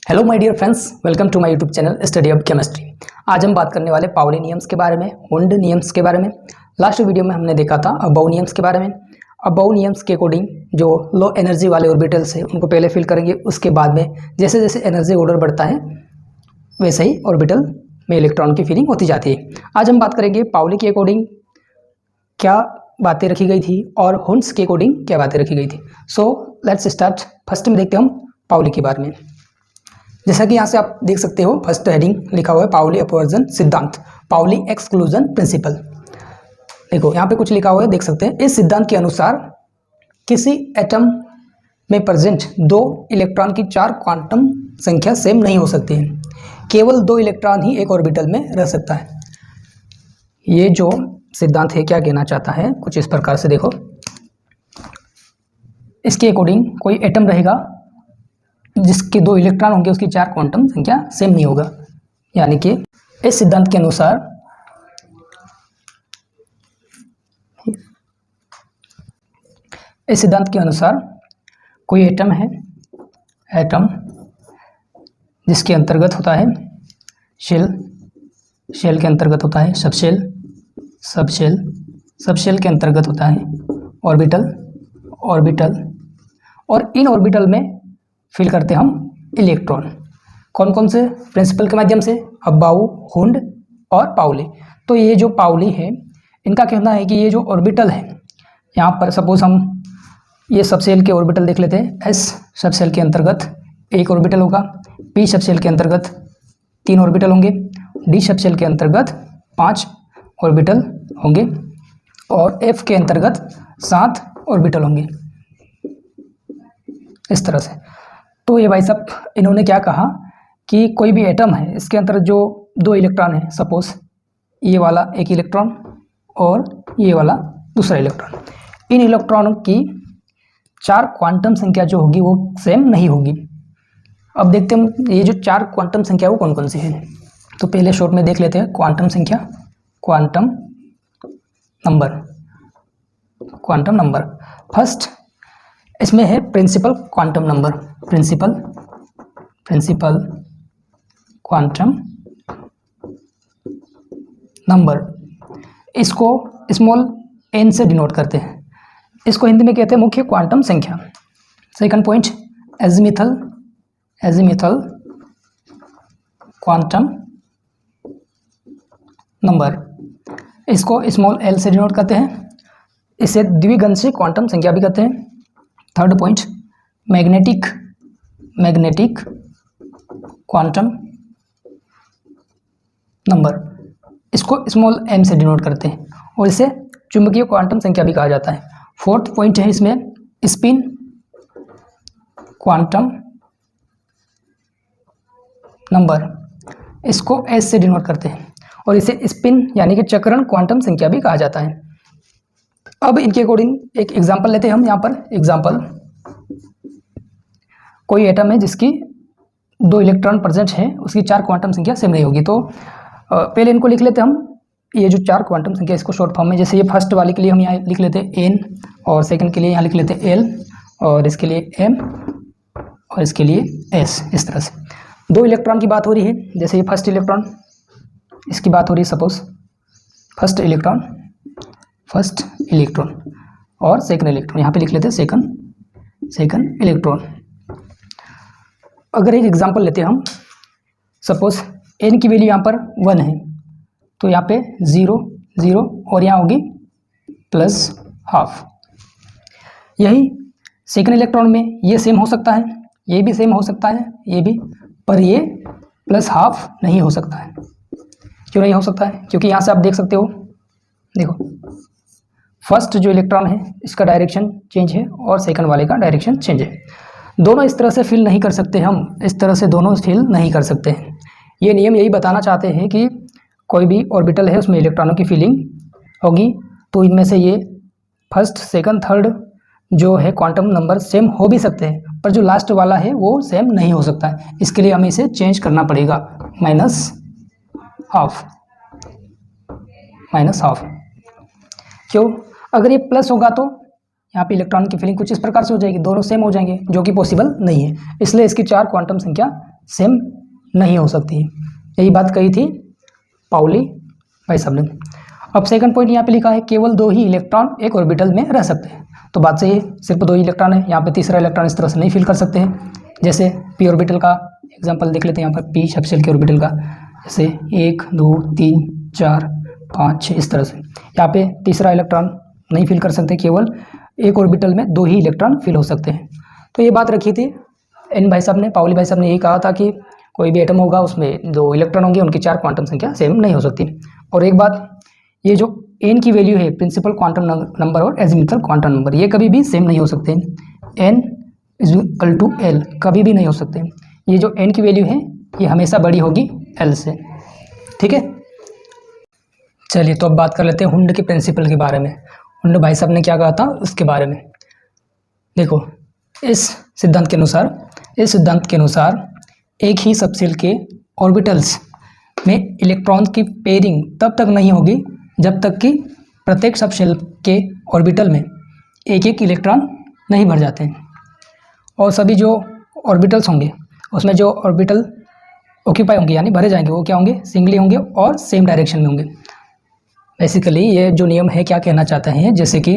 Hello my dear friends, welcome to my YouTube channel study of chemistry. आज हम बात करने वाले पाउली नियम्स के बारे में, हुंड नियम्स के बारे में। लास्ट वीडियो में हमने देखा था अबाउ नियम्स के बारे में। अबाउ नियम्स के अकॉर्डिंग जो लो एनर्जी वाले ऑर्बिटल्स है उनको पहले फिल करेंगे, उसके बाद में जैसे जैसे एनर्जी ऑर्डर बढ़ता है वैसे ही ऑर्बिटल में इलेक्ट्रॉन की फिलिंग होती जाती है। आज हम बात करेंगे पाउली के अकॉर्डिंग क्या बातें रखी गई थी और हुंड्स के अकॉर्डिंग क्या बातें रखी गई थी। So let's start. फर्स्ट में देखते हैं हम पाउली के बारे में। जैसा कि यहाँ से आप देख सकते हो, फर्स्ट हेडिंग लिखा हुआ है पाउली अपवर्जन सिद्धांत, पाउली एक्सक्लूजन प्रिंसिपल। देखो यहाँ पे कुछ लिखा हुआ है, देख सकते हैं। इस सिद्धांत के अनुसार किसी एटम में प्रेजेंट दो इलेक्ट्रॉन की चार क्वांटम संख्या सेम नहीं हो सकती है। केवल दो इलेक्ट्रॉन ही एक ऑर्बिटल में रह सकता है। ये जो सिद्धांत है क्या कहना चाहता है, कुछ इस प्रकार से देखो। इसके अकॉर्डिंग कोई एटम रहेगा जिसके दो इलेक्ट्रॉन होंगे, उसकी चार क्वांटम संख्या सेम नहीं होगा। यानी कि इस सिद्धांत के अनुसार कोई एटम है, एटम जिसके अंतर्गत होता है शेल, शेल के अंतर्गत होता है सबशेल, सबशेल, सबशेल के अंतर्गत होता है ऑर्बिटल, ऑर्बिटल, और इन ऑर्बिटल में फिल करते हैं हम इलेक्ट्रॉन। कौन कौन से प्रिंसिपल के माध्यम से? अबाउ, हुंड और पाउली। तो ये जो पाउली है, इनका कहना है कि ये जो ऑर्बिटल है, यहाँ पर सपोज हम ये सबसेल के ऑर्बिटल देख लेते हैं। एस सबसेल के अंतर्गत एक ऑर्बिटल होगा, पी सबसेल के अंतर्गत 3 ऑर्बिटल होंगे, डी सबसेल के अंतर्गत 5 ऑर्बिटल होंगे और एफ के अंतर्गत 7 ऑर्बिटल होंगे, इस तरह से। तो ये भाई साहब इन्होंने क्या कहा कि कोई भी एटम है, इसके अंदर जो दो इलेक्ट्रॉन है, सपोज ये वाला एक इलेक्ट्रॉन और ये वाला दूसरा इलेक्ट्रॉन, इन इलेक्ट्रॉनों की चार क्वांटम संख्या जो होगी वो सेम नहीं होगी। अब देखते हैं ये जो चार क्वांटम संख्या वो कौन कौन सी है। तो पहले शॉर्ट में देख लेते हैं क्वांटम संख्या, quantum number, quantum number. First इसमें है principal quantum number, principal quantum number. इसको स्मॉल n से डिनोट करते हैं। इसको हिंदी में कहते हैं मुख्य क्वांटम संख्या। सेकंड पॉइंट एजीमिथल, एजीमिथल क्वांटम नंबर, इसको स्मॉल l से डिनोट करते हैं। इसे द्विगंशीय क्वांटम संख्या भी कहते हैं। Third point magnetic, magnetic quantum number, इसको स्मॉल m से डिनोट करते हैं और इसे चुंबकीय क्वांटम संख्या भी कहा जाता है। फोर्थ पॉइंट है इसमें स्पिन क्वांटम नंबर, इसको s से डिनोट करते हैं और इसे स्पिन यानी कि चक्रण क्वांटम संख्या भी कहा जाता है। अब इनके अकॉर्डिंग एक एग्जांपल लेते हैं हम। यहाँ पर एग्जांपल, कोई एटम है जिसकी दो इलेक्ट्रॉन प्रेजेंट है, उसकी चार क्वांटम संख्या सेम नहीं होगी। तो पहले इनको लिख लेते हैं हम, ये जो चार क्वांटम संख्या इसको शॉर्ट फॉर्म में, जैसे ये फर्स्ट वाले के लिए हम यहाँ लिख लेते हैं n और सेकंड के लिए यहाँ लिख लेते हैं l और इसके लिए m और इसके लिए s। इस तरह से दो इलेक्ट्रॉन की बात हो रही है, जैसे ये फर्स्ट इलेक्ट्रॉन, इसकी बात हो रही है suppose first electron, first electron और सेकंड इलेक्ट्रॉन, यहाँ पे लिख लेते हैं सेकंड इलेक्ट्रॉन। अगर एक एग्जांपल लेते हैं हम, सपोज n की वैल्यू यहाँ पर 1 है, तो यहाँ पे 0 0 और यहाँ होगी +½ यही सेकंड इलेक्ट्रॉन में ये सेम हो सकता है, ये भी सेम हो सकता है, ये भी, पर ये +½ नहीं हो सकता है। क्यों नहीं हो सकता है? क्योंकि यहाँ से आप देख सकते हो, देखो फर्स्ट जो इलेक्ट्रॉन है इसका डायरेक्शन चेंज है और सेकंड वाले का डायरेक्शन चेंज है। दोनों इस तरह से फिल नहीं कर सकते, हम इस तरह से दोनों फिल नहीं कर सकते हैं। ये नियम यही बताना चाहते हैं कि कोई भी ऑर्बिटल है उसमें इलेक्ट्रॉनों की फिलिंग होगी, तो इनमें से ये फर्स्ट सेकंड थर्ड जो है क्वांटम नंबर सेम हो भी सकते हैं, पर जो लास्ट वाला है वो सेम नहीं हो सकता है। इसके लिए हमें इसे चेंज करना पड़ेगा, -½ क्यों? अगर ये प्लस होगा तो यहाँ पे इलेक्ट्रॉन की फिलिंग कुछ इस प्रकार से हो जाएगी, दोनों सेम हो जाएंगे, जो कि पॉसिबल नहीं है। इसलिए इसकी चार क्वांटम संख्या सेम नहीं हो सकती। यही बात कही थी पाउली भाई साहब ने। अब सेकंड पॉइंट यहाँ पे लिखा है केवल 2 ही इलेक्ट्रॉन एक ऑर्बिटल में रह सकते हैं। तो बात सही है, सिर्फ 2 ही इलेक्ट्रॉन है, यहाँ पे तीसरा इलेक्ट्रॉन इस तरह से नहीं फिल कर सकते हैं। जैसे पी ऑर्बिटल का एग्जांपल देख लेते हैं, यहाँ पर पी सबशेल के ऑर्बिटल का, जैसे 1 2 3 4 5 6 इस तरह से। यहाँ पे तीसरा इलेक्ट्रॉन नहीं फिल कर सकते, केवल एक ऑर्बिटल में 2 ही इलेक्ट्रॉन फिल हो सकते हैं। तो ये बात रखी थी एन भाई साहब ने, पाउली भाई साहब ने यही कहा था कि कोई भी एटम होगा उसमें 2 इलेक्ट्रॉन होंगे, उनकी 4 क्वांटम संख्या सेम नहीं हो सकती। और एक बात, ये जो एन की वैल्यू है प्रिंसिपल क्वांटम नंबर और एजिमुथल क्वांटम नंबर, ये कभी भी सेम नहीं हो सकते। N is equal to l कभी भी नहीं हो सकते। ये जो एन की वैल्यू है ये हमेशा बड़ी होगी एल से, ठीक है। चलिए तो अब बात कर लेते हैं हुंड के प्रिंसिपल के बारे में। हुंड भाई साहब ने क्या कहा था उसके बारे में। देखो, इस सिद्धांत के अनुसार एक ही सबशेल के ऑर्बिटल्स में इलेक्ट्रॉन की पेयरिंग तब तक नहीं होगी जब तक कि प्रत्येक सबशेल के ऑर्बिटल में एक एक इलेक्ट्रॉन नहीं भर जाते हैं। और सभी जो ऑर्बिटल्स होंगे उसमें जो ऑर्बिटल ऑक्यूपाई होंगे यानी भरे जाएंगे, वो क्या होंगे, सिंगली होंगे और सेम डायरेक्शन में होंगे। बेसिकली ये जो नियम है क्या कहना चाहते हैं, जैसे कि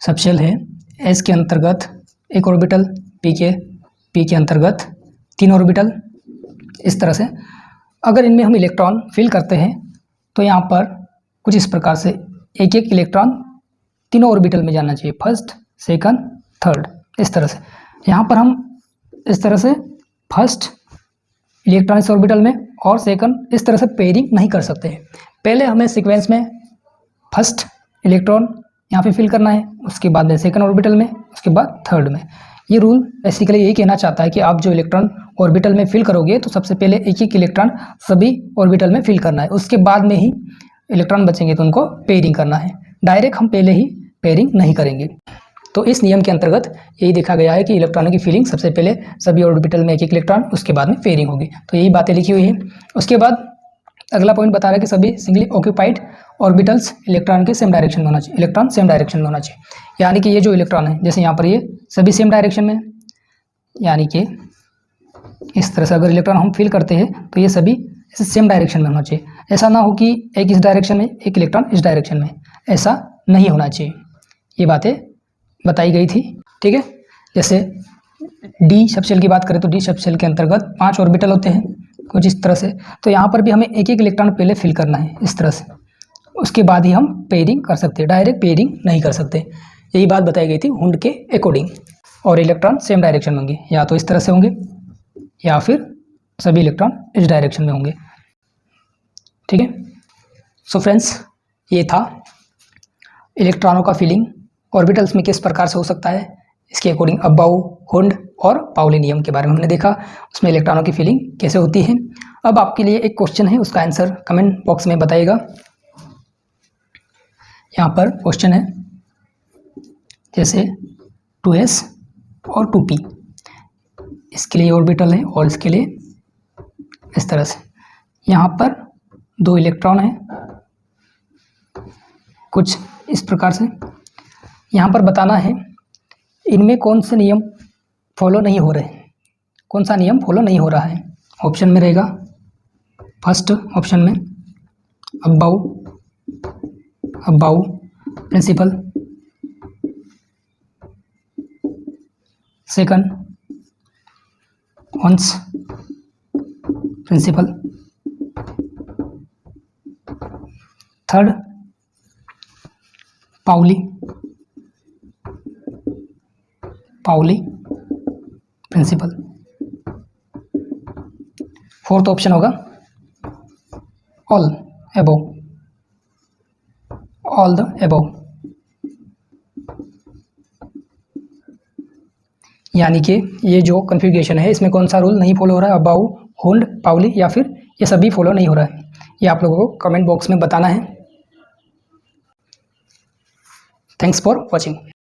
सबशेल है, एस के अंतर्गत एक ऑर्बिटल, पी के अंतर्गत 3 ऑर्बिटल, इस तरह से। अगर इनमें हम इलेक्ट्रॉन फिल करते हैं तो यहाँ पर कुछ इस प्रकार से एक एक इलेक्ट्रॉन तीनों ऑर्बिटल में जाना चाहिए, फर्स्ट सेकंड थर्ड, इस तरह से। यहाँ पर हम इस तरह से फर्स्ट इलेक्ट्रॉन इस ऑर्बिटल में और सेकंड इस तरह से पेयरिंग नहीं कर सकते हैं। पहले हमें सीक्वेंस में फर्स्ट इलेक्ट्रॉन यहाँ पे फिल करना है, उसके बाद में सेकंड ऑर्बिटल में, उसके बाद थर्ड में। ये रूल बेसिकली यही कहना चाहता है कि आप जो इलेक्ट्रॉन ऑर्बिटल में फिल करोगे तो सबसे पहले एक एक इलेक्ट्रॉन सभी ऑर्बिटल में फिल करना है, उसके बाद में ही इलेक्ट्रॉन बचेंगे तो उनको पेयरिंग करना है। डायरेक्ट हम पहले ही पेयरिंग नहीं करेंगे। तो इस नियम के अंतर्गत यही देखा गया है कि इलेक्ट्रॉनों की फिलिंग सबसे पहले सभी ऑर्बिटल में एक एक इलेक्ट्रॉन, उसके बाद में पेयरिंग होगी। तो यही बातें लिखी हुई हैं। उसके बाद अगला पॉइंट बता रहा है कि सभी सिंगली ऑक्यूपाइड ऑर्बिटल्स इलेक्ट्रॉन के सेम डायरेक्शन में होना चाहिए, इलेक्ट्रॉन सेम डायरेक्शन में होना चाहिए। यानी कि ये जो इलेक्ट्रॉन है, जैसे यहाँ पर ये सभी सेम डायरेक्शन में, यानी कि इस तरह से अगर इलेक्ट्रॉन हम फिल करते हैं तो ये सभी सेम डायरेक्शन में होना चाहिए। ऐसा ना हो कि एक इस डायरेक्शन में एक इलेक्ट्रॉन इस डायरेक्शन में, ऐसा नहीं होना चाहिए। ये बातें बताई गई थी, ठीक है। जैसे डी सबशेल की बात करें तो डी सबशेल के अंतर्गत 5 ऑर्बिटल होते हैं कुछ इस तरह से। तो यहाँ पर भी हमें एक एक इलेक्ट्रॉन पहले फिल करना है इस तरह से, उसके बाद ही हम पेयरिंग कर सकते हैं, डायरेक्ट पेयरिंग नहीं कर सकते। यही बात बताई गई थी हुंड के अकॉर्डिंग। और इलेक्ट्रॉन सेम डायरेक्शन में होंगे, या तो इस तरह से होंगे या फिर सभी इलेक्ट्रॉन इस डायरेक्शन में होंगे, ठीक है। सो फ्रेंड्स, ये था इलेक्ट्रॉनों का फिलिंग ऑर्बिटल्स में किस प्रकार से हो सकता है, इसके अकॉर्डिंग अबाउ, हुंड और पाउली नियम के बारे में हमने देखा, उसमें इलेक्ट्रॉनों की फिलिंग कैसे होती है। अब आपके लिए एक क्वेश्चन है, उसका आंसर कमेंट बॉक्स में बताइएगा। यहाँ पर क्वेश्चन है जैसे 2s और 2p, इसके लिए ऑर्बिटल है और इसके लिए इस तरह से। यहाँ पर 2 इलेक्ट्रॉन है कुछ इस प्रकार से। यहाँ पर बताना है इनमें कौन से नियम फॉलो नहीं हो रहे, कौन सा नियम फॉलो नहीं हो रहा है। ऑप्शन में रहेगा, फर्स्ट ऑप्शन में aufbau principle, second Hund's principle, third Pauli principle, fourth option होगा ऑल द अबव। यानी कि ये जो कन्फिग्रेशन है इसमें कौन सा रूल नहीं फॉलो हो रहा है, अबाउ, हुंड, पाउली, या फिर ये सभी फॉलो नहीं हो रहा है। ये आप लोगों को कमेंट बॉक्स में बताना है। Thanks for watching.